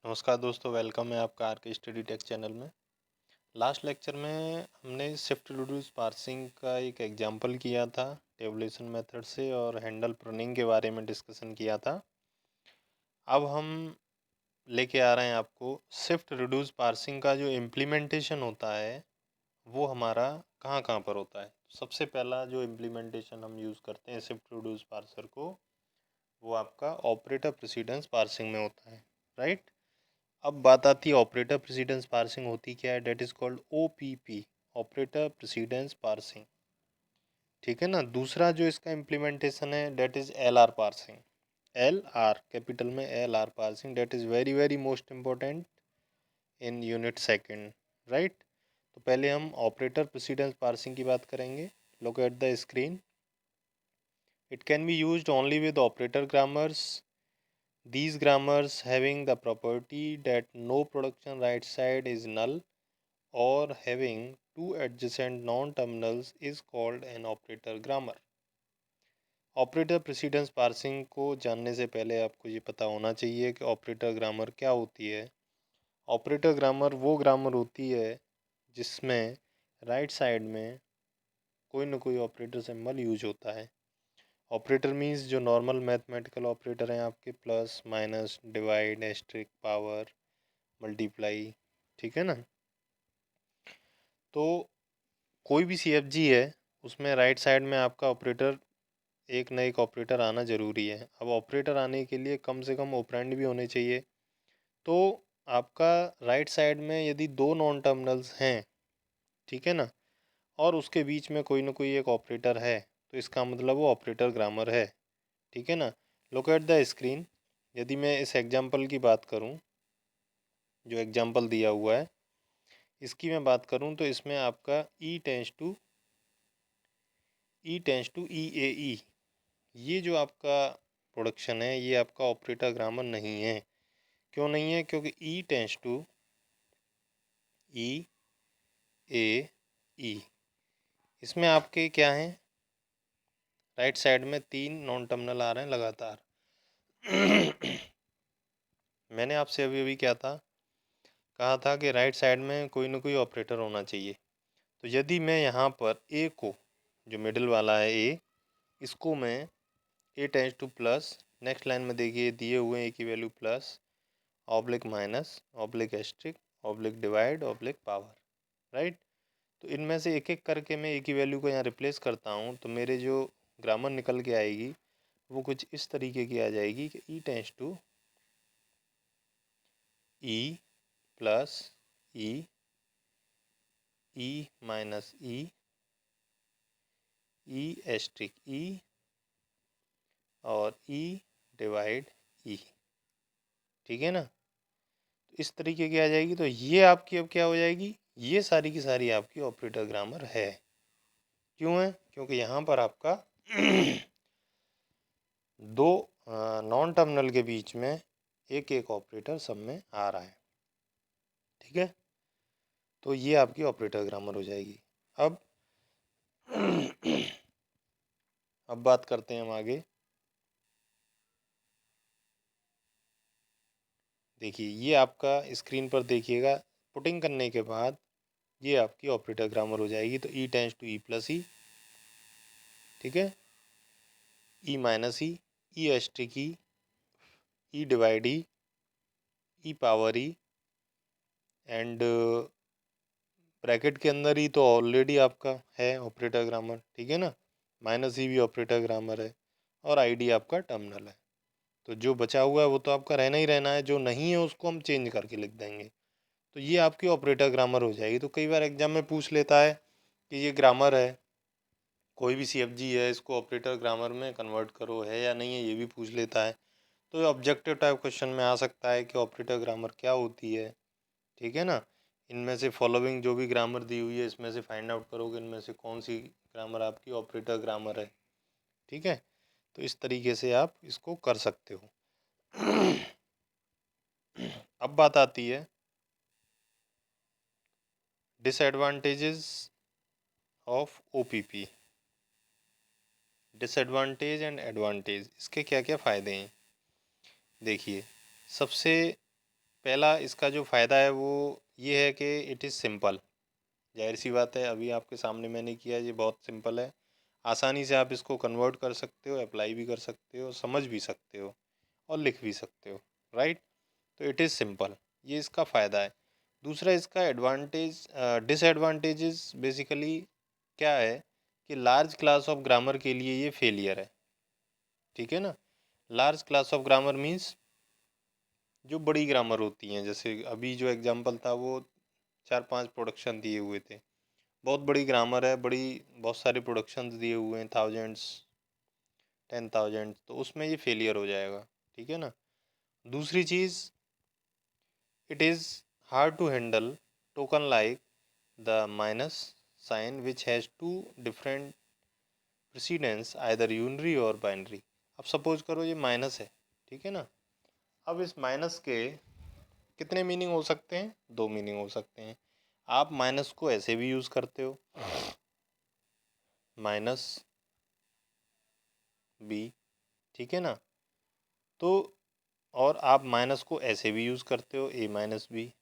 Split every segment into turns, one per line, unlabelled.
नमस्कार दोस्तों, वेलकम है आपका आर के स्टडी टेक चैनल में। लास्ट लेक्चर में हमने शिफ्ट रिड्यूस पार्सिंग का एक एग्जांपल किया था टेबुलेशन मेथड से और हैंडल प्रूनिंग के बारे में डिस्कशन किया था। अब हम लेके आ रहे हैं आपको शिफ्ट रिड्यूस पार्सिंग का जो इम्प्लीमेंटेशन होता है वो हमारा कहाँ कहाँ पर होता है। सबसे पहला जो इम्प्लीमेंटेशन हम यूज़ करते हैं शिफ्ट रिड्यूस पार्सर को, वो आपका ऑपरेटर प्रेसिडेंस पार्सिंग में होता है, राइट। अब बात आती है ऑपरेटर प्रेसिडेंस पार्सिंग होती क्या है, that is called OPP, operator precedence parsing. ठीक है ना। दूसरा जो इसका इम्प्लीमेंटेशन है that is L R parsing, L R capital में L R parsing, that is very very most important in unit second, right. तो पहले हम ऑपरेटर प्रेसिडेंस पार्सिंग की बात करेंगे। Look at the screen. It can be used only with operator grammars. These grammars having the property that no production right side is null or having two adjacent non-terminals is called an operator grammar. Operator precedence parsing को जानने से पहले आपको ये पता होना चाहिए कि ऑपरेटर ग्रामर क्या होती है। ऑपरेटर ग्रामर वो ग्रामर होती है जिसमें राइट साइड में कोई ना कोई ऑपरेटर सिंबल यूज होता है। ऑपरेटर मीन्स जो नॉर्मल मैथमेटिकल ऑपरेटर हैं आपके, plus minus divide asterisk power multiply, ठीक है ना। तो कोई भी सीएफजी है उसमें राइट साइड में आपका ऑपरेटर एक न एक ऑपरेटर आना ज़रूरी है। अब ऑपरेटर आने के लिए कम से कम ऑपरेंड भी होने चाहिए। तो आपका राइट साइड में यदि दो नॉन टर्मिनल्स हैं, ठीक है ना, और उसके बीच में कोई ना कोई एक ऑपरेटर है, तो इसका मतलब वो ऑपरेटर ग्रामर है। ठीक है ना। Look at the screen. यदि मैं इस एग्जांपल की बात करूं, जो एग्जांपल दिया हुआ है इसकी मैं बात करूं, तो इसमें आपका ई टेंस टू ई ए ई, ये जो आपका प्रोडक्शन है ये आपका ऑपरेटर ग्रामर नहीं है। क्यों नहीं है? क्योंकि ई टेंस टू ई ए ई, इसमें आपके क्या हैं, राइट साइड में तीन नॉन टर्मिनल आ रहे हैं लगातार। मैंने आपसे अभी अभी क्या था कहा था कि राइट साइड में कोई ना कोई ऑपरेटर होना चाहिए। तो यदि मैं यहाँ पर ए को, जो मिडिल वाला है ए, इसको मैं A tends to plus, next line में देखिए दिए हुए हैं ए की value plus oblique minus oblique asterisk oblique divide oblique power, right. तो इनमें से एक एक करके मैं ए की वैल्यू को यहाँ रिप्लेस करता हूँ, तो मेरे जो ग्रामर निकल के आएगी वो कुछ इस तरीके की आ जाएगी कि E tends to E plus E, E minus E asterisk E और ई डिवाइड ई, ठीक है ना। तो इस तरीके की आ जाएगी। तो ये आपकी अब क्या हो जाएगी, ये सारी की सारी आपकी ऑपरेटर ग्रामर है। क्यों है? क्योंकि यहाँ पर आपका दो नॉन टर्मिनल के बीच में एक एक ऑपरेटर सब में आ रहा है, ठीक है। तो ये आपकी ऑपरेटर ग्रामर हो जाएगी। अब अब बात करते हैं हम आगे। देखिए ये आपका स्क्रीन पर देखिएगा, पुटिंग करने के बाद ये आपकी ऑपरेटर ग्रामर हो जाएगी। तो E tends to E plus E, ठीक है, E minus E asterisk E divide E power E, and bracket के अंदर ही तो ऑलरेडी आपका है ऑपरेटर ग्रामर, ठीक है ना। माइनस ई भी ऑपरेटर ग्रामर है और आईडी आपका टर्मिनल है। तो जो बचा हुआ है वो तो आपका रहना ही रहना है, जो नहीं है उसको हम चेंज करके लिख देंगे। तो ये आपकी ऑपरेटर ग्रामर हो जाएगी। तो कई बार एग्जाम में पूछ लेता है कि ये ग्रामर है, कोई भी सीएफजी है इसको ऑपरेटर ग्रामर में कन्वर्ट करो, है या नहीं है, ये भी पूछ लेता है। तो ऑब्जेक्टिव टाइप क्वेश्चन में आ सकता है कि ऑपरेटर ग्रामर क्या होती है, ठीक है ना। इनमें से फॉलोइंग जो भी ग्रामर दी हुई है इसमें से फाइंड आउट करोगे इनमें से कौन सी ग्रामर आपकी ऑपरेटर ग्रामर है, ठीक है। तो इस तरीके से आप इसको कर सकते हो। अब बात आती है disadvantages of OPP. Disadvantage and advantage, इसके क्या क्या फ़ायदे हैं। देखिए सबसे पहला इसका जो फ़ायदा है वो ये है कि इट इज़ सिंपल। जाहिर सी बात है, अभी आपके सामने मैंने किया, ये बहुत सिंपल है। आसानी से आप इसको कन्वर्ट कर सकते हो, अप्लाई भी कर सकते हो, समझ भी सकते हो और लिख भी सकते हो, राइट। तो इट इज़ सिंपल, ये इसका फ़ायदा है। दूसरा इसका एडवांटेज, डिसएडवांटेजेस बेसिकली क्या है कि लार्ज क्लास ऑफ ग्रामर के लिए ये फेलियर है, ठीक है ना। Large class of grammar means जो बड़ी ग्रामर होती हैं, जैसे अभी जो एग्जांपल था वो 4-5 प्रोडक्शन दिए हुए थे। बहुत बड़ी ग्रामर है, बड़ी बहुत सारे प्रोडक्शंस दिए हुए हैं, थाउजेंड्स, 10,000, तो उसमें ये फेलियर हो जाएगा, ठीक है ना। दूसरी चीज़, it is hard to handle token like the minus sign which has two different precedence either unary और बाइनरी। अब सपोज करो ये माइनस है, ठीक है ना। अब इस माइनस के कितने मीनिंग हो सकते हैं? 2 मीनिंग हो सकते हैं। आप माइनस को ऐसे भी यूज़ करते हो, माइनस बी, ठीक है ना। तो और आप माइनस को ऐसे भी यूज़ करते हो, ए माइनस बी।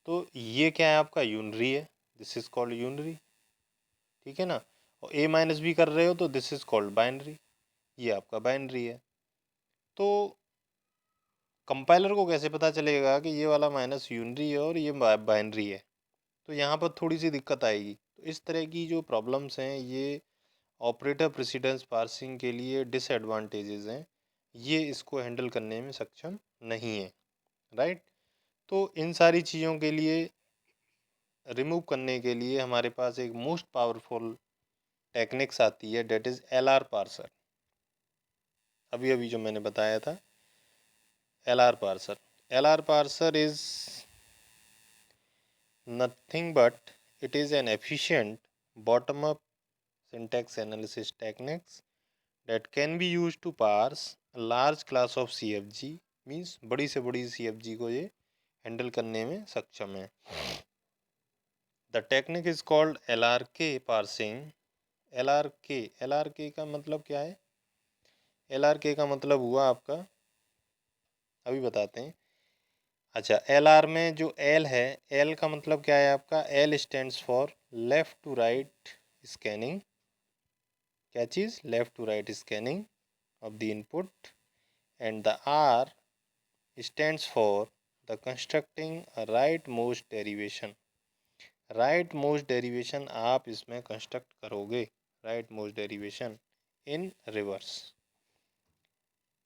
तो ये क्या है? आपका यूनरी है, दिस इज कॉल्ड यूनरी, ठीक है ना। और ए माइनस बी कर रहे हो तो दिस इज कॉल्ड बाइनरी, ये आपका बाइनरी है। तो कंपाइलर को कैसे पता चलेगा कि ये वाला माइनस यूनरी है और ये बाइनरी है? तो यहाँ पर थोड़ी सी दिक्कत आएगी। तो इस तरह की जो प्रॉब्लम्स हैं ये ऑपरेटर प्रेसिडेंस पार्सिंग के लिए डिसएडवांटेजेस हैं, ये इसको हैंडल करने में सक्षम नहीं है, राइट। तो इन सारी चीज़ों के लिए रिमूव करने के लिए हमारे पास एक मोस्ट पावरफुल टेक्निक्स आती है, that is L R parser. अभी अभी जो मैंने बताया था, L R parser. L R parser is nothing but it is an efficient bottom up syntax analysis techniques that can be used to parse a large class of CFG, means बड़ी से बड़ी CFG को ये handle करने में सक्षम है। The technique is called LRK parsing. LRK का मतलब क्या है? LRK का मतलब हुआ आपका, अभी बताते हैं। अच्छा, LR में जो L है, L का मतलब क्या है आपका? L stands for left to right scanning. क्या चीज़? Left to right scanning of the input. And the R stands for the constructing a rightmost derivation. rightmost derivation आप इसमें कंस्ट्रक्ट करोगे, rightmost derivation in reverse,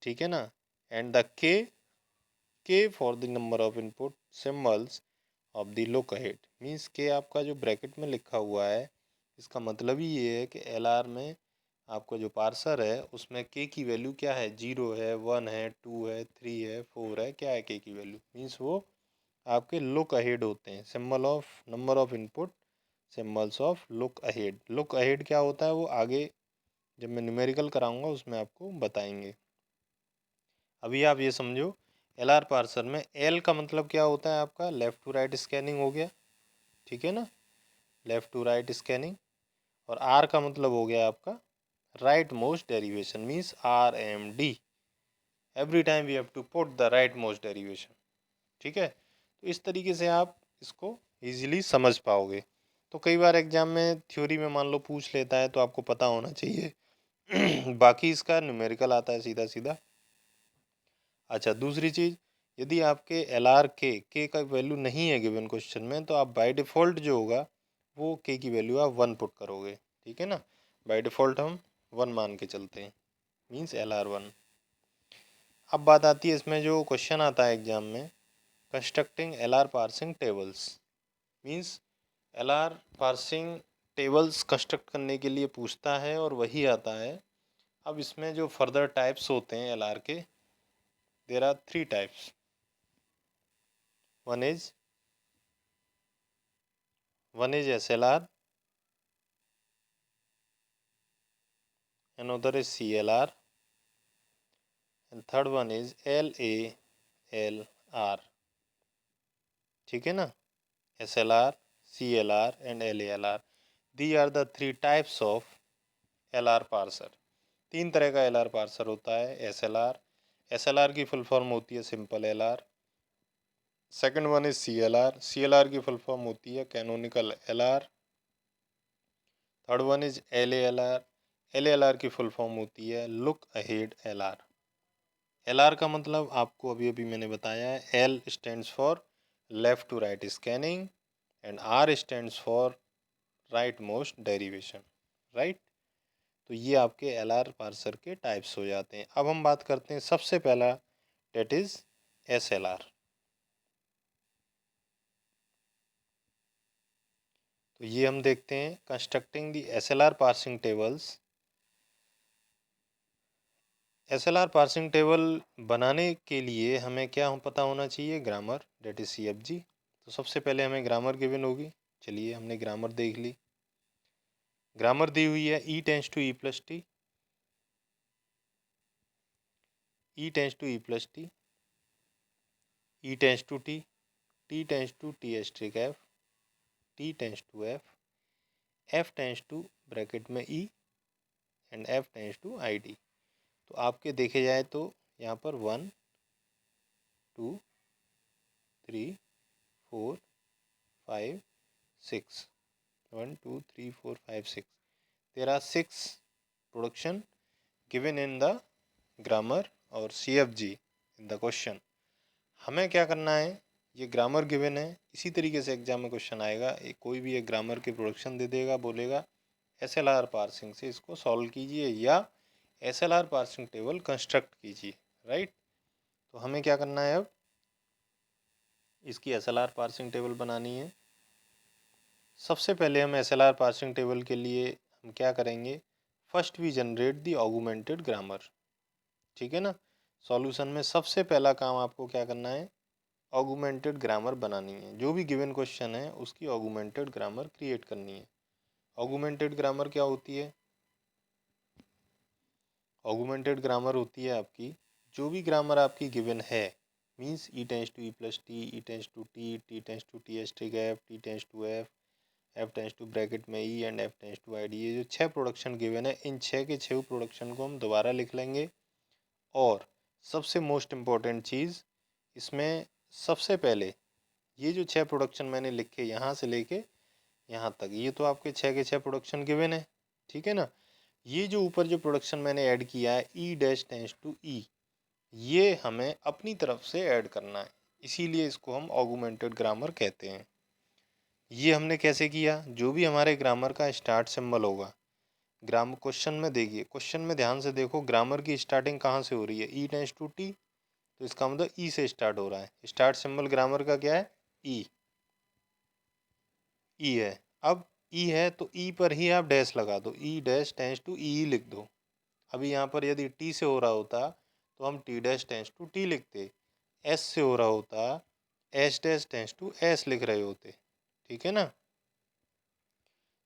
ठीक है ना। And the K for the number of input symbols of the look ahead, means K आपका जो bracket में लिखा हुआ है, इसका मतलब ही ये है कि LR में आपका जो पार्सर है उसमें के की वैल्यू क्या है? 0 है, 1 है, 2 है, 3 है, 4 है, क्या है के की वैल्यू? मीन्स वो आपके लुक अहेड होते हैं। Symbol of number of input, symbols of look ahead. Look ahead क्या होता है वो आगे जब मैं न्यूमेरिकल कराऊंगा उसमें आपको बताएंगे। अभी आप ये समझो, एल आर पार्सर में एल का मतलब क्या होता है आपका? लेफ़्ट टू राइट स्कैनिंग हो गया, ठीक है ना, लेफ़्ट टू राइट स्कैनिंग। और आर का मतलब हो गया आपका right most derivation, means RMD। Every time we have to put the right most derivation, ठीक है। तो इस तरीके से आप इसको इजीली समझ पाओगे। तो कई बार एग्जाम में थ्योरी में मान लो पूछ लेता है तो आपको पता होना चाहिए। बाकी इसका न्यूमेरिकल आता है सीधा सीधा। अच्छा, दूसरी चीज़, यदि आपके LR के का वैल्यू नहीं है गिवन क्वेश्चन में, तो आप बाय डिफ़ॉल्ट जो होगा वो के की वैल्यू आप 1 पुट करोगे, ठीक है ना। बाय डिफ़ॉल्ट हम 1 मान के चलते हैं, मीन्स LR1। अब बात आती है इसमें जो क्वेश्चन आता है एग्जाम में, constructing LR parsing tables, means LR parsing tables construct करने के लिए पूछता है और वही आता है। अब इसमें जो फर्दर टाइप्स होते हैं LR के, there are 3 types. One is SLR, another is CLR, and third one is LALR, ठीक है ना। SLR, CLR and LALR, these are the 3 types of LR parser। 3 तरह का LR पार्सर होता है। SLR की फुल फॉर्म होती है simple LR, second one is CLR। CLR की फुल फॉर्म होती है canonical LR। Third one is LALR। LALR की फुल फॉर्म होती है लुक अहेड LR। LR का मतलब आपको अभी अभी मैंने बताया है, L stands for left to right scanning and R stands for right most derivation, right. तो ये आपके LR पार्सर के टाइप्स हो जाते हैं। अब हम बात करते हैं सबसे पहला, डेट इज SLR। तो ये हम देखते हैं constructing the SLR parsing tables. SLR parsing table बनाने के लिए हमें क्या पता होना चाहिए, ग्रामर, डेट इज CFG। तो सबसे पहले हमें ग्रामर गिवन होगी। चलिए हमने ग्रामर देख ली। ग्रामर दी हुई है E tends to E plus T, E tends to E plus T, E tends to T, T tends to T asterisk F, T tends to F, F tends to bracket में E and F tends to ID। तो आपके देखे जाए तो यहाँ पर 1 2 3 4 5 6, 1 2 3 4 5 6, there are 6 production given in the grammar और CFG in the question। हमें क्या करना है, ये ग्रामर गिवन है, इसी तरीके से एग्जाम में क्वेश्चन आएगा। एक कोई भी एक ग्रामर के प्रोडक्शन दे देगा, बोलेगा SLR पार्सिंग से इसको सॉल्व कीजिए या SLR पार्सिंग टेबल कंस्ट्रक्ट कीजिए, राइट। तो हमें क्या करना है, अब इसकी SLR पार्सिंग टेबल बनानी है। सबसे पहले हम SLR पार्सिंग टेबल के लिए हम क्या करेंगे, first we generate the augmented grammar, ठीक है ना। सॉल्यूशन में सबसे पहला काम आपको क्या करना है, ऑगुमेंटेड ग्रामर बनानी है। जो भी गिवन क्वेश्चन है उसकी ऑगुमेंटेड ग्रामर क्रिएट करनी है। ऑगुमेंटेड ग्रामर क्या होती है, ऑगुमेंटेड ग्रामर होती है आपकी, जो भी ग्रामर आपकी गिवन है, means E tends to E plus T, E tends to T, T tends to T asterisk F, T tends to F, F tends to bracket में E and F tends to ID। ये जो 6 production given है, इन 6 के 6 production को हम दोबारा लिख लेंगे। और सबसे मोस्ट इम्पॉर्टेंट चीज़ इसमें, सबसे पहले ये जो 6 प्रोडक्शन मैंने लिखे यहाँ से लेके यहाँ तक, ये तो आपके 6 के 6 प्रोडक्शन गिवन है, ठीक है ना। ये जो ऊपर जो प्रोडक्शन मैंने ऐड किया है E dash tends to E, ये हमें अपनी तरफ से ऐड करना है, इसीलिए इसको हम ऑगुमेंटेड ग्रामर कहते हैं। ये हमने कैसे किया, जो भी हमारे ग्रामर का स्टार्ट सिंबल होगा, ग्रामर क्वेश्चन में देखिए, क्वेश्चन में ध्यान से देखो, ग्रामर की स्टार्टिंग कहाँ से हो रही है, E टेंस टू T, तो इसका मतलब E से स्टार्ट हो रहा है। स्टार्ट सिंबल ग्रामर का क्या है, E, E है। अब E है तो E पर ही आप डैश लगा दो, E dash tends to E लिख दो। अभी यहाँ पर यदि T से हो रहा होता तो हम T dash tends to T लिखते, S से हो रहा होता S dash tends to S लिख रहे होते, ठीक है ना।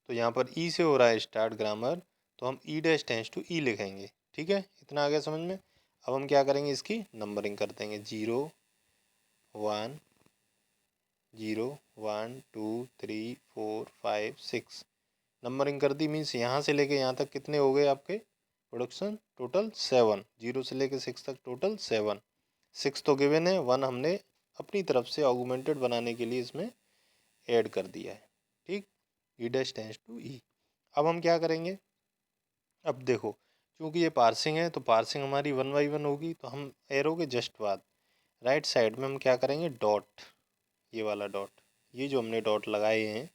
तो यहाँ पर E से हो रहा है स्टार्ट ग्रामर, तो हम E dash tends to E लिखेंगे, ठीक है। इतना आ गया समझ में। अब हम क्या करेंगे, इसकी नंबरिंग कर देंगे, 0 1 0 1 2 3 4 5 6, नंबरिंग कर दी। मीन्स यहाँ से लेके यहाँ तक कितने हो गए आपके प्रोडक्शन, टोटल 7, 0 से लेके 6 तक टोटल 7। 6 तो गिवन है, 1 हमने अपनी तरफ से ऑगुमेंटेड बनाने के लिए इसमें ऐड कर दिया है, ठीक। E dash tends to E। अब हम क्या करेंगे, अब देखो क्योंकि ये पार्सिंग है तो पार्सिंग हमारी 1 बाई 1 होगी, तो हम एरो के जस्ट बाद राइट साइड में हम क्या करेंगे, डॉट, ये वाला डॉट, ये जो हमने डॉट लगाए हैं,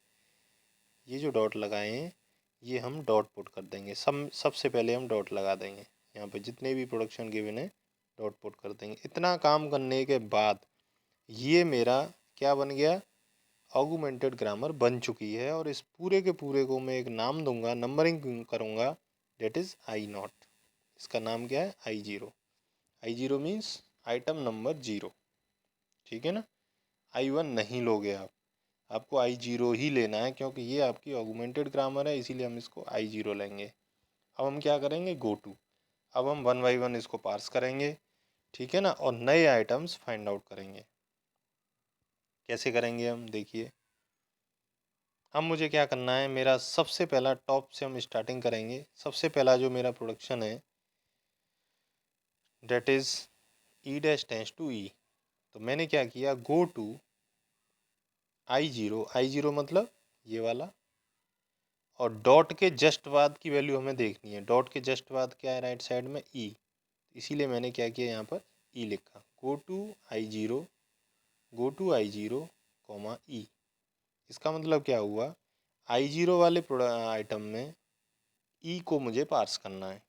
ये जो डॉट लगाए हैं ये हम डॉट पुट कर देंगे। सबसे पहले हम डॉट लगा देंगे, यहाँ पे जितने भी प्रोडक्शन गिवन है डॉट पुट कर देंगे। इतना काम करने के बाद ये मेरा क्या बन गया, ऑगुमेंटेड ग्रामर बन चुकी है। और इस पूरे के पूरे को मैं एक नाम दूंगा, नंबरिंग करूँगा, डेट इज़ I0। इसका नाम क्या है, I0। I0 means item number 0, ठीक है ना। I1 नहीं लोगे आप, आपको I0 ही लेना है, क्योंकि ये आपकी ऑगुमेंटेड ग्रामर है, इसीलिए हम इसको I0 लेंगे। अब हम क्या करेंगे, गो टू, अब हम 1 बाई 1 इसको पार्स करेंगे, ठीक है ना, और नए आइटम्स फाइंड आउट करेंगे। कैसे करेंगे हम, देखिए। अब मुझे क्या करना है, मेरा सबसे पहला टॉप से हम स्टार्टिंग करेंगे। सबसे पहला जो मेरा प्रोडक्शन है that is E dash tends to E, तो मैंने क्या किया, गो टू I0 मतलब ये वाला, और डॉट के जस्ट बाद की वैल्यू हमें देखनी है। डॉट के जस्ट बाद क्या है राइट साइड में, ई, इसीलिए मैंने क्या किया यहाँ पर ई लिखा। Go to I0, go to I0 comma E. इसका मतलब क्या हुआ, I0 वाले आइटम में ई को मुझे पार्स करना है।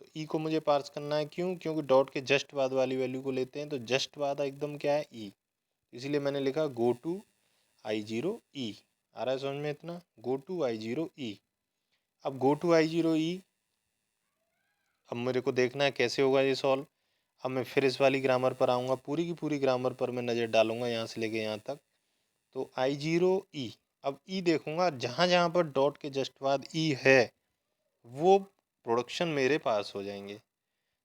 तो ई को मुझे पार्स करना है क्यों, क्योंकि डॉट के जस्ट बाद वाली वैल्यू को लेते हैं, तो जस्ट बाद एकदम क्या है ई, इसीलिए मैंने लिखा गो टू I0 ई। आ रहा है समझ में इतना, गो टू I0 ई। अब गो टू I0 ई, अब मेरे को देखना है कैसे होगा ये सॉल्व। अब मैं फिर इस वाली ग्रामर पर आऊँगा, पूरी की पूरी ग्रामर पर मैं नज़र डालूंगा यहाँ से लेके यहाँ तक। तो I0 ई, अब ई देखूंगा जहाँ जहाँ पर डॉट के जस्ट बाद ई है वो प्रोडक्शन मेरे पास हो जाएंगे।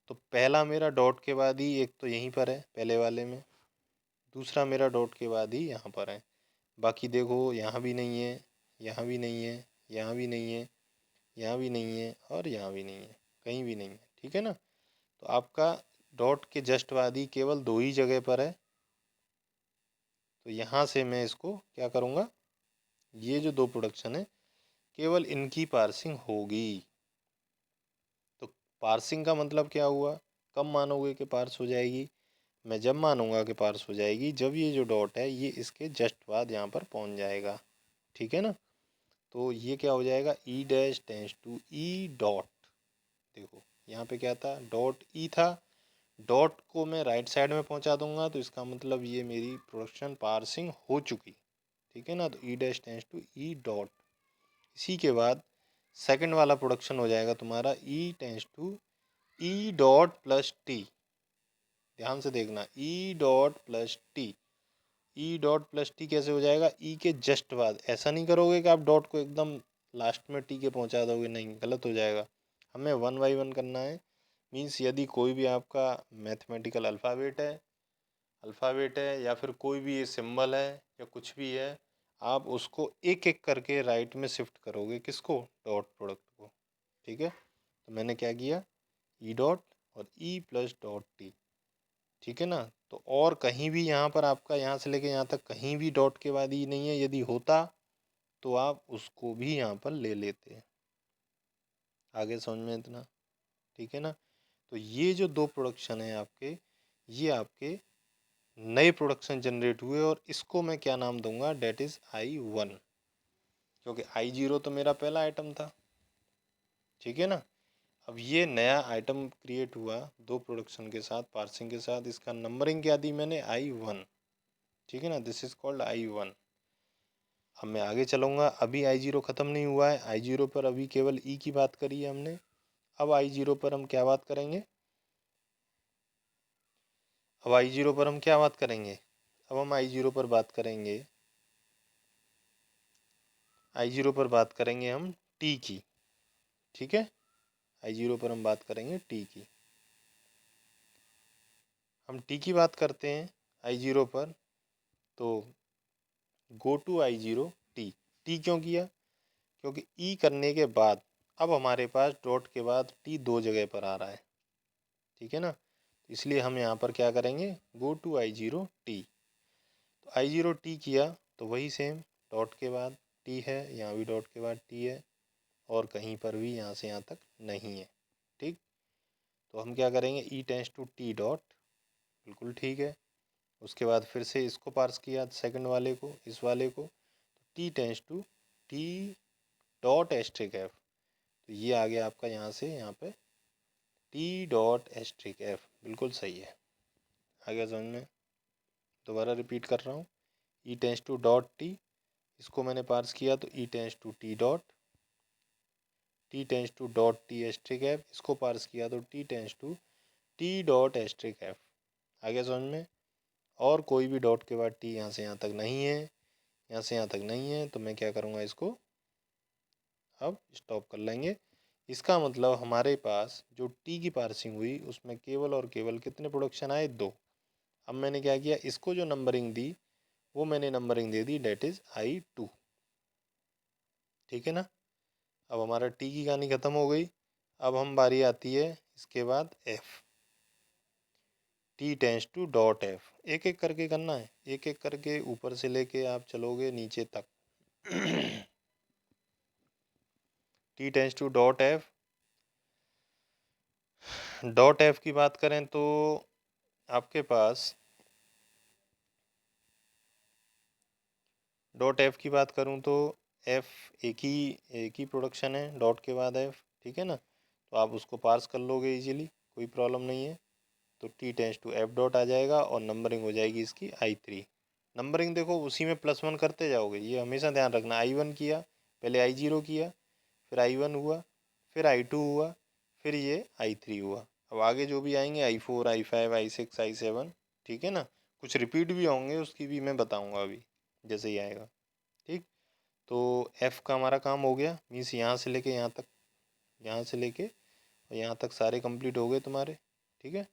तो पहला मेरा डॉट के बाद ही एक तो यहीं पर है पहले वाले में, दूसरा मेरा डॉट के बाद ही यहाँ पर है। बाकी देखो यहाँ भी नहीं है, यहाँ भी नहीं है, यहाँ भी नहीं है, यहाँ भी नहीं है, और यहाँ भी नहीं है, कहीं भी नहीं है। ठीक है ना, तो आपका डॉट के जस्ट बाद ही केवल दो ही जगह पर है। तो यहाँ से मैं इसको क्या करूँगा, ये जो दो प्रोडक्शन है केवल इनकी पार्सिंग होगी। तो पार्सिंग का मतलब क्या हुआ, कब मानोगे कि पार्स हो जाएगी, मैं जब मानूंगा कि पार्स हो जाएगी जब ये जो डॉट है ये इसके जस्ट बाद यहाँ पर पहुँच जाएगा। ठीक है ना, तो ये क्या हो जाएगा, E dash tends to E dot. देखो यहाँ पे क्या था, डॉट ई था, डॉट को मैं राइट साइड में पहुँचा दूंगा तो इसका मतलब ये मेरी प्रोडक्शन पार्सिंग हो चुकी। ठीक है ना, तो E dash tends to E dot. इसी के बाद सेकंड वाला प्रोडक्शन हो जाएगा तुम्हारा E tends to E dot plus T. ध्यान से देखना, E dot plus T. E dot plus T कैसे हो जाएगा, ई के जस्ट बाद। ऐसा नहीं करोगे कि आप डॉट को एकदम लास्ट में टी के पहुंचा दोगे, नहीं, गलत हो जाएगा। हमें वन बाई वन करना है। मीन्स यदि कोई भी आपका मैथमेटिकल अल्फ़ाबेट है या फिर कोई भी ये सिंबल है या कुछ भी है, आप उसको एक एक करके राइट में शिफ्ट करोगे, किसको, डॉट प्रोडक्ट को। ठीक है, तो मैंने क्या किया, ई डॉट और ई प्लस डॉट टी। ठीक है ना, तो और कहीं भी यहाँ पर आपका यहाँ से लेके यहाँ तक कहीं भी डॉट के बाद ई नहीं है, यदि होता तो आप उसको भी यहाँ पर ले लेते। आगे समझ में इतना, ठीक है ना। तो ये जो दो प्रोडक्शन है आपके, ये आपके नए प्रोडक्शन जनरेट हुए और इसको मैं क्या नाम दूंगा, डेट इज I1, क्योंकि I0 तो मेरा पहला आइटम था। ठीक है ना, अब ये नया आइटम क्रिएट हुआ दो प्रोडक्शन के साथ, पार्सिंग के साथ, इसका नंबरिंग क्या दी मैंने, I1। ठीक है ना, दिस इज कॉल्ड I1। अब मैं आगे चलूँगा, अभी I0 ख़त्म नहीं हुआ है, I0 पर अभी केवल ई की बात करी है हमने। अब I0 पर हम क्या बात करेंगे, अब I0 पर हम क्या बात करेंगे, अब हम I0 पर बात करेंगे, I0 पर बात करेंगे हम टी की। ठीक है, I0 पर हम बात करेंगे टी की। हम टी की बात करते हैं I0 पर, तो go to I0 T. T क्यों किया, क्योंकि ई करने के बाद अब हमारे पास डॉट के बाद टी दो जगह पर आ रहा है। ठीक है ना, तो इसलिए हम यहाँ पर क्या करेंगे, गो टू I0 टी। तो I0 टी किया तो वही सेम, डॉट के बाद टी है, यहाँ भी डॉट के बाद टी है, और कहीं पर भी यहाँ से यहाँ तक नहीं है। ठीक, तो हम क्या करेंगे, ई टेंस टू टी डॉट, बिल्कुल ठीक है। उसके बाद फिर से इसको पार्स किया, सेकंड वाले को, इस वाले को, T tends to T dot asterisk F. तो ये आ गया आपका यहाँ से यहाँ पे टी डॉट एस्ट्रिक एफ, बिल्कुल सही है। आ गया समझ में, दोबारा रिपीट कर रहा हूँ, E tends to dot T, इसको मैंने पार्स किया तो E tends to T dot, T tends to dot T asterisk F, इसको पार्स किया तो T tends to T dot asterisk F. आ गया समझ में, और कोई भी डॉट के बाद टी यहाँ से यहाँ तक नहीं है, यहाँ से यहाँ तक नहीं है, तो मैं क्या करूँगा, इसको अब स्टॉप कर लेंगे। इसका मतलब हमारे पास जो टी की पार्सिंग हुई उसमें केवल और केवल कितने प्रोडक्शन आए, दो। अब मैंने क्या किया, इसको जो नंबरिंग दी वो मैंने नंबरिंग दे दी, डेट इज I2। ठीक है ना, अब हमारा टी की कहानी ख़त्म हो गई। अब हम बारी आती है इसके बाद F. T tends to dot F, एक एक करके करना है, एक एक करके ऊपर से लेके आप चलोगे नीचे तक। T tends to dot F, dot F की बात करें तो आपके पास डॉट एफ की बात करूं तो एफ एक ही प्रोडक्शन है डॉट के बाद एफ, ठीक है ना। तो आप उसको पार्स कर लोगे इजीली, कोई प्रॉब्लम नहीं है। तो T tends to F dot आ जाएगा और नंबरिंग हो जाएगी इसकी I3। नंबरिंग देखो उसी में +1 करते जाओगे, ये हमेशा ध्यान रखना। I1 किया, पहले I0 किया, फिर I1 हुआ, फिर I2 हुआ, फिर ये I3 हुआ। अब आगे जो भी आएंगे I4 I5 I6 I7, ठीक है ना। कुछ रिपीट भी होंगे, उसकी भी मैं बताऊंगा अभी जैसे ही आएगा, ठीक। तो एफ़ का हमारा काम हो गया, मीन्स यहाँ से लेके यहाँ तक, यहाँ से लेके और यहाँ तक सारे कंप्लीट हो गए तुम्हारे, ठीक है।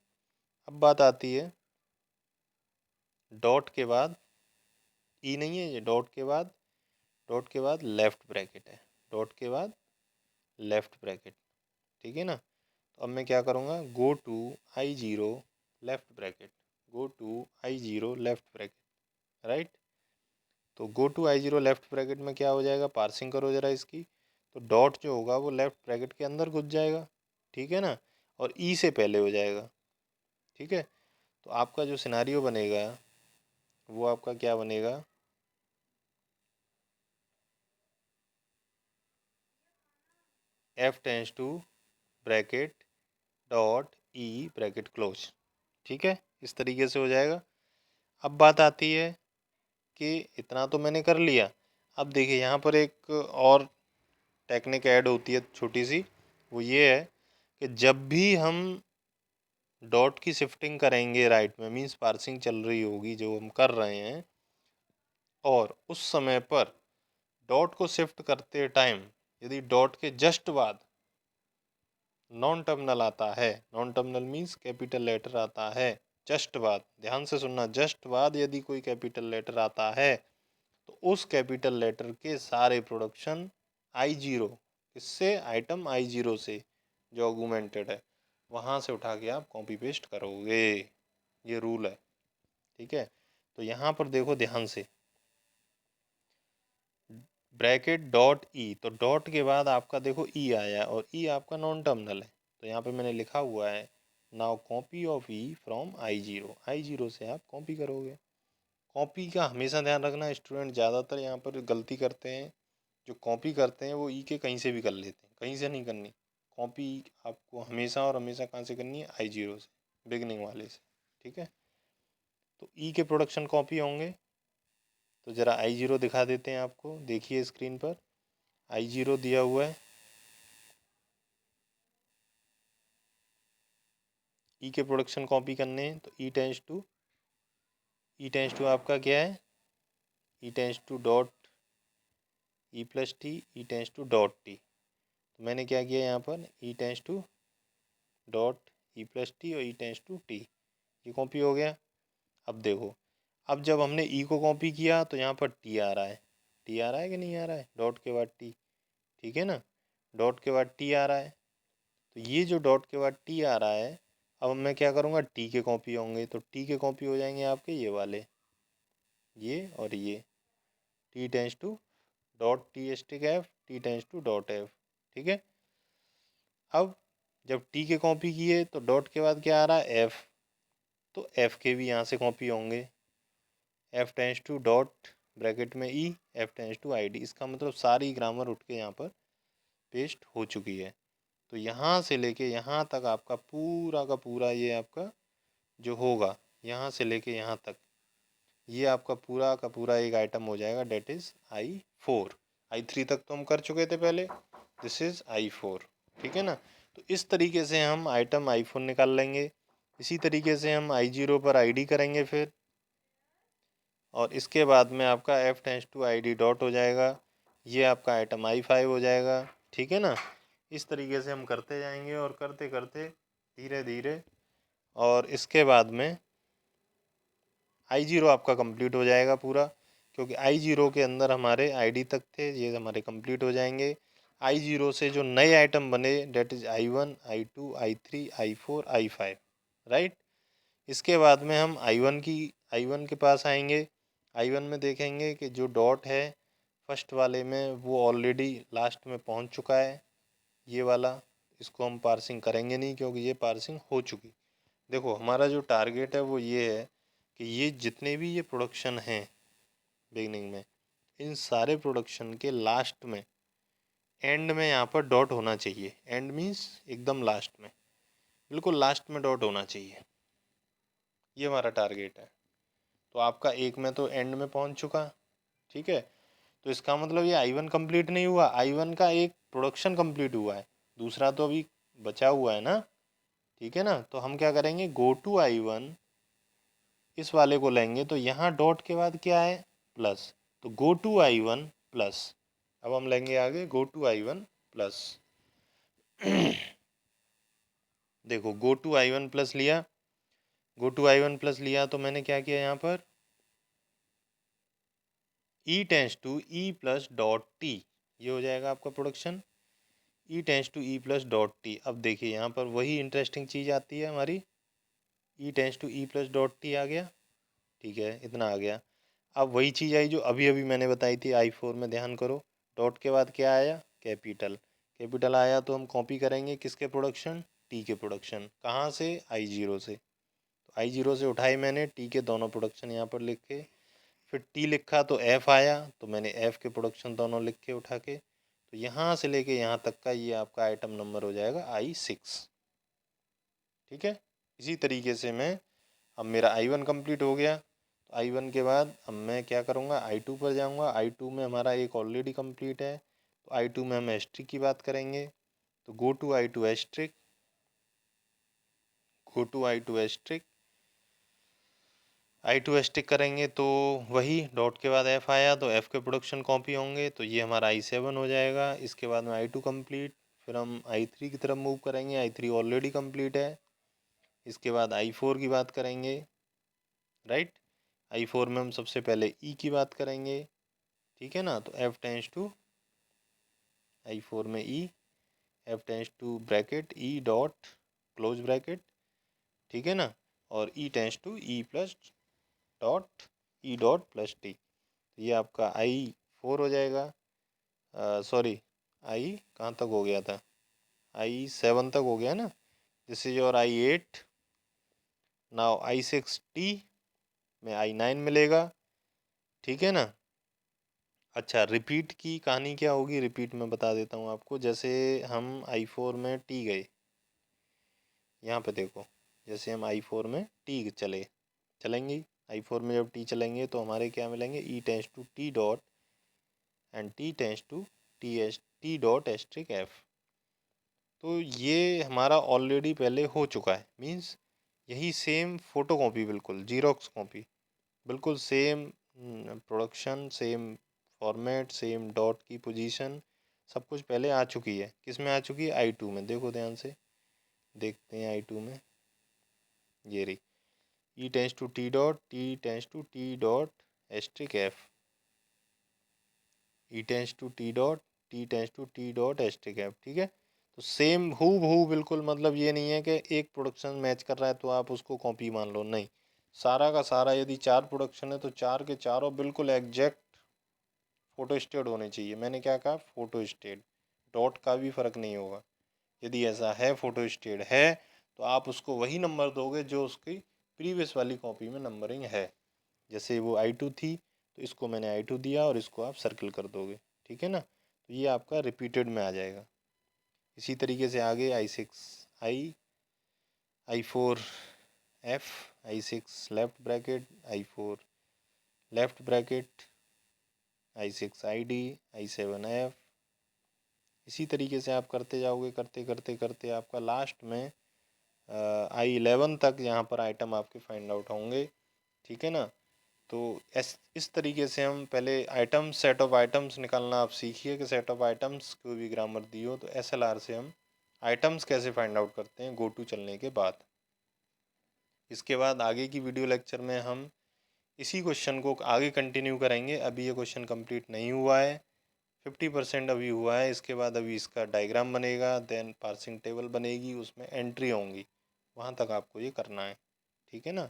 अब बात आती है डॉट के बाद, ई नहीं है ये, डॉट के बाद लेफ्ट ब्रैकेट है, डॉट के बाद लेफ्ट ब्रैकेट, ठीक है ना। तो अब मैं क्या करूँगा, go to I0 left bracket, go to I0 left bracket, right. तो go to I0 left bracket में क्या हो जाएगा, पार्सिंग करो जरा इसकी। तो डॉट जो होगा वो लेफ्ट ब्रैकेट के अंदर घुस जाएगा, ठीक है ना, और ई से पहले हो जाएगा, ठीक है। तो आपका जो सिनारियो बनेगा वो आपका क्या बनेगा, F tends to bracket dot E bracket close, ठीक है, इस तरीके से हो जाएगा। अब बात आती है कि इतना तो मैंने कर लिया, अब देखिए यहाँ पर एक और टेक्निक ऐड होती है छोटी सी, वो ये है कि जब भी हम डॉट की शिफ्टिंग करेंगे राइट में, मीन्स पार्सिंग चल रही होगी जो हम कर रहे हैं, और उस समय पर डॉट को शिफ्ट करते टाइम यदि डॉट के जस्ट बाद नॉन टर्मिनल आता है, non terminal means capital letter आता है, जस्ट बाद, ध्यान से सुनना, जस्ट बाद यदि कोई कैपिटल लेटर आता है तो उस कैपिटल लेटर के सारे प्रोडक्शन I0, इससे आइटम I0 से जो ऑगुमेंटेड है वहाँ से उठा के आप कॉपी पेस्ट करोगे, ये रूल है, ठीक है। तो यहाँ पर देखो ध्यान से, ब्रैकेट डॉट ई, तो डॉट के बाद आपका देखो ई आया और ई आपका नॉन टर्मिनल है, तो यहाँ पे मैंने लिखा हुआ है now copy of E from I0 से आप कॉपी करोगे। कॉपी का हमेशा ध्यान रखना, स्टूडेंट ज़्यादातर यहाँ पर गलती करते हैं, जो कॉपी करते हैं वो ई के कहीं से भी कर लेते हैं, कहीं से नहीं करनी कॉपी, आपको हमेशा और हमेशा कहाँ से करनी है, I0 से, बिगनिंग वाले से, ठीक है। तो ई के प्रोडक्शन कॉपी होंगे, तो ज़रा I0 दिखा देते हैं आपको, देखिए स्क्रीन पर I0 दिया हुआ है। ई के प्रोडक्शन कॉपी करने हैं तो ई टेंस टू आपका क्या है, E tends to dot E plus T, E tends to dot T. तो मैंने क्या किया यहाँ पर, E tends to dot E plus T और ई टेंस टू टी, ये कॉपी हो गया। अब देखो, अब जब हमने ई को कॉपी किया तो यहाँ पर टी आ रहा है, टी आ रहा है कि नहीं आ रहा है, डॉट के बाद टी, ठीक है ना, डॉट के बाद टी आ रहा है। तो ये जो डॉट के बाद टी आ रहा है, अब मैं क्या करूँगा, टी के कॉपी होंगे, तो टी के कॉपी हो जाएंगे आपके ये वाले, ये और ये, T tends to dot T stick F, T tends to dot F, ठीक है। अब जब टी के कॉपी किए तो डॉट के बाद क्या आ रहा है, एफ, तो एफ के भी यहाँ से कॉपी होंगे, F tends to dot bracket में E, F tends to I D, इसका मतलब सारी ग्रामर उठ के यहाँ पर पेस्ट हो चुकी है। तो यहाँ से लेके यहाँ तक आपका पूरा का पूरा ये आपका जो होगा, यहाँ से लेके यहाँ तक ये आपका पूरा का पूरा एक आइटम हो जाएगा, डेट इज़ I4। I3 तक तो हम कर चुके थे पहले, दिस इज़ I4, ठीक है ना। तो इस तरीके से हम आइटम I4 निकाल लेंगे, इसी तरीके से हम I0 पर ID करेंगे फिर, और इसके बाद में आपका F tends to ID dot हो जाएगा, ये आपका आइटम I5 हो जाएगा, ठीक है ना। इस तरीके से हम करते जाएंगे और करते करते धीरे धीरे, और इसके बाद में I0 आपका कंप्लीट हो जाएगा पूरा, क्योंकि I0 के अंदर हमारे ID तक थे, ये हमारे कंप्लीट हो जाएंगे। I0 से जो नए आइटम बने that is I1 I2 I3 I4 I5, right. इसके बाद में हम I1 के पास आएंगे। I1 में देखेंगे कि जो डॉट है फर्स्ट वाले में वो ऑलरेडी लास्ट में पहुंच चुका है, ये वाला। इसको हम पार्सिंग करेंगे नहीं क्योंकि ये पार्सिंग हो चुकी। देखो हमारा जो टारगेट है वो ये है कि ये जितने भी ये प्रोडक्शन हैं बिगनिंग में, इन सारे प्रोडक्शन के लास्ट में, एंड में यहाँ पर डॉट होना चाहिए। एंड मीन्स एकदम लास्ट में, बिल्कुल लास्ट में डॉट होना चाहिए। ये हमारा टारगेट है। तो आपका एक में तो एंड में पहुंच चुका, ठीक है। तो इसका मतलब ये I1 कंप्लीट नहीं हुआ, I1 का एक प्रोडक्शन कंप्लीट हुआ है, दूसरा तो अभी बचा हुआ है ना, ठीक है ना। तो हम क्या करेंगे, गो टू I1, इस वाले को लेंगे तो यहाँ डॉट के बाद क्या है, प्लस। तो गो टू I1 प्लस। अब हम लेंगे आगे गो टू I1 प्लस। देखो गो टू I1 प्लस लिया, गो टू I1 प्लस लिया तो मैंने क्या किया यहाँ पर, E tends to E plus dot T, ये हो जाएगा आपका production. E tends to E plus dot T. अब देखिए यहाँ पर वही इंटरेस्टिंग चीज़ आती है हमारी, E tends to E plus dot T आ गया, ठीक है, इतना आ गया। अब वही चीज़ आई जो अभी अभी मैंने बताई थी I4 में, ध्यान करो। डॉट के बाद क्या आया, कैपिटल। कैपिटल आया तो हम कॉपी करेंगे किसके प्रोडक्शन, टी के प्रोडक्शन। कहाँ से, I0 से। तो I0 से उठाए मैंने टी के दोनों प्रोडक्शन यहाँ पर लिख के, फिर टी लिखा तो एफ आया तो मैंने एफ के प्रोडक्शन दोनों लिख के उठा के, तो यहाँ से लेके यहाँ तक का ये आपका आइटम नंबर हो जाएगा I6, ठीक है। इसी तरीके से मैं, अब मेरा I1 कंप्लीट हो गया, तो I1 के बाद अब मैं क्या करूँगा, I2 पर जाऊँगा। I2 में हमारा एक ऑलरेडी कंप्लीट है, तो I2 में हम एस्ट्रिक की बात करेंगे। तो go to I2 asterisk, go to I2 asterisk, I2 asterisk करेंगे तो वही डॉट के बाद F आया तो F के प्रोडक्शन कॉपी होंगे, तो ये हमारा I7 हो जाएगा। इसके बाद में I2 कंप्लीट, फिर हम I3 की तरफ मूव करेंगे। I3 ऑलरेडी कंप्लीट है। इसके बाद I4 की बात करेंगे, राइट। I4 में हम सबसे पहले E की बात करेंगे, ठीक है ना। तो F टेंस टू I4 में E, F tends to bracket E dot close bracket, ठीक है ना। और E tends to E plus dot E dot plus T. तो ये आपका I4 हो जाएगा। सॉरी, I कहाँ तक हो गया था, I7 तक हो गया ना। This is your I8। Now I6T में I9 मिलेगा, ठीक है ना। अच्छा, रिपीट की कहानी क्या होगी, रिपीट में बता देता हूँ आपको। जैसे हम I4 में टी गए, यहाँ पे देखो, जैसे हम I4 में टी चलेंगे। I4 में जब टी चलेंगे तो हमारे क्या मिलेंगे, E tends to T dot and T tends to T dot asterisk F। तो ये हमारा ऑलरेडी पहले हो चुका है, मीन्स यही सेम फोटो कॉपी, बिल्कुल जीरोक्स कॉपी, बिल्कुल same production, same format, same dot की पोजीशन, सब कुछ पहले आ चुकी है। किस में आ चुकी है, I2 में। देखो ध्यान से देखते हैं I2 में, ये रही E tends to T dot, T tends to T dot asterisk F, E tends to T dot, T tends to T dot asterisk F, ठीक है। तो सेम हूबहू बिल्कुल, मतलब ये नहीं है कि एक प्रोडक्शन मैच कर रहा है तो आप उसको कॉपी मान लो, नहीं। सारा का सारा, यदि 4 प्रोडक्शन है तो 4 के चारों बिल्कुल एग्जैक्ट फोटो स्टेट होने चाहिए। मैंने क्या कहा, फोटो स्टेट, डॉट का भी फर्क नहीं होगा। यदि ऐसा है, फोटो स्टेट है, तो आप उसको वही नंबर दोगे जो उसकी प्रीवियस वाली कॉपी में नंबरिंग है। जैसे वो I2 थी तो इसको मैंने I2 दिया और इसको आप सर्कल कर दोगे, ठीक है ना। तो ये आपका रिपीटेड में आ जाएगा। इसी तरीके से आगे I6 I4 F, I6 left bracket, I4 left bracket, I6 ID, I7 F। इसी तरीके से आप करते जाओगे, करते करते करते आपका लास्ट में I11 तक यहाँ पर आइटम आपके फाइंड आउट होंगे, ठीक है ना। तो इस तरीके से हम पहले आइटम, सेट ऑफ आइटम्स निकालना आप सीखिए कि सेट ऑफ आइटम्स कोई भी ग्रामर दी हो तो SLR से हम आइटम्स कैसे फाइंड आउट करते हैं गो टू चलने के बाद। इसके बाद आगे की वीडियो लेक्चर में हम इसी क्वेश्चन को आगे कंटिन्यू करेंगे। अभी ये क्वेश्चन कंप्लीट नहीं हुआ है, 50% अभी हुआ है। इसके बाद अभी इसका डायग्राम बनेगा, देन पार्सिंग टेबल बनेगी, उसमें एंट्री होंगी, वहाँ तक आपको ये करना है। ठीक है ना।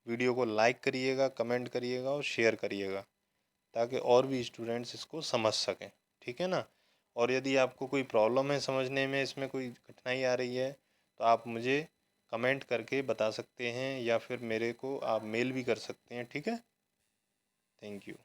वीडियो को लाइक करिएगा, कमेंट करिएगा और शेयर करिएगा ताकि और भी स्टूडेंट्स इसको समझ सकें, ठीक है ना। और यदि आपको कोई प्रॉब्लम है समझने में, इसमें कोई कठिनाई आ रही है, तो आप मुझे कमेंट करके बता सकते हैं या फिर मेरे को आप मेल भी कर सकते हैं, ठीक है। Thank you.